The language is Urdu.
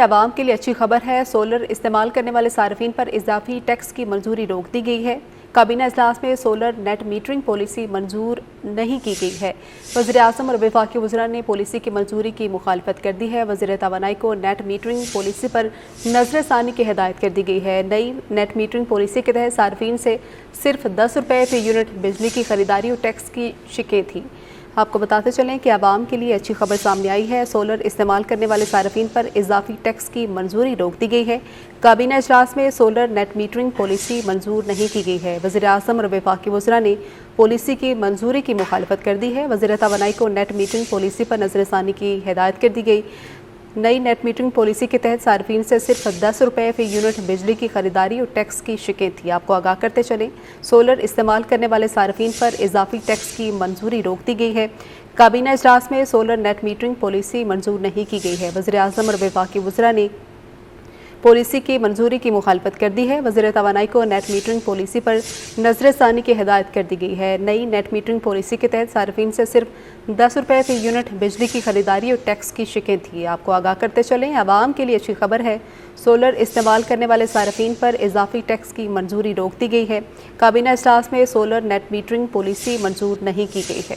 عوام کے لیے اچھی خبر ہے۔ سولر استعمال کرنے والے صارفین پر اضافی ٹیکس کی منظوری روک دی گئی ہے۔ کابینہ اجلاس میں سولر نیٹ میٹرنگ پالیسی منظور نہیں کی گئی ہے۔ وزیر اعظم اور وفاقی وزراء نے پالیسی کی منظوری کی مخالفت کر دی ہے۔ وزیر توانائی کو نیٹ میٹرنگ پالیسی پر نظر ثانی کی ہدایت کر دی گئی ہے۔ نئی نیٹ میٹرنگ پالیسی کے تحت صارفین سے صرف 10 روپے فی یونٹ بجلی کی خریداری اور ٹیکس کی شکیں تھیں۔ آپ کو بتاتے چلیں کہ عوام کے لیے اچھی خبر سامنے آئی ہے۔ سولر استعمال کرنے والے صارفین پر اضافی ٹیکس کی منظوری روک دی گئی ہے۔ کابینہ اجلاس میں سولر نیٹ میٹرنگ پالیسی منظور نہیں کی گئی ہے۔ وزیر اعظم اور وفاقی وزراء نے پالیسی کی منظوری کی مخالفت کر دی ہے۔ وزیر توانائی کو نیٹ میٹرنگ پالیسی پر نظر ثانی کی ہدایت کر دی گئی۔ نئی نیٹ میٹرنگ پالیسی کے تحت صارفین سے صرف 10 روپے فی یونٹ بجلی کی خریداری اور ٹیکس کی شکیں تھیں۔ آپ کو آگاہ کرتے چلیں، سولر استعمال کرنے والے صارفین پر اضافی ٹیکس کی منظوری روک دی گئی ہے۔ کابینہ اجلاس میں سولر نیٹ میٹرنگ پالیسی منظور نہیں کی گئی ہے۔ وزیر اعظم اور وفاقی وزراء نے پالیسی کی منظوری کی مخالفت کر دی ہے۔ وزیر توانائی کو نیٹ میٹرنگ پالیسی پر نظر ثانی کی ہدایت کر دی گئی ہے۔ نئی نیٹ میٹرنگ پالیسی کے تحت صارفین سے صرف 10 روپے فی یونٹ بجلی کی خریداری اور ٹیکس کی شکیں تھیں۔ آپ کو آگاہ کرتے چلیں، عوام کے لیے اچھی خبر ہے۔ سولر استعمال کرنے والے صارفین پر اضافی ٹیکس کی منظوری روک دی گئی ہے۔ کابینہ اجلاس میں سولر نیٹ میٹرنگ پالیسی منظور نہیں کی گئی ہے۔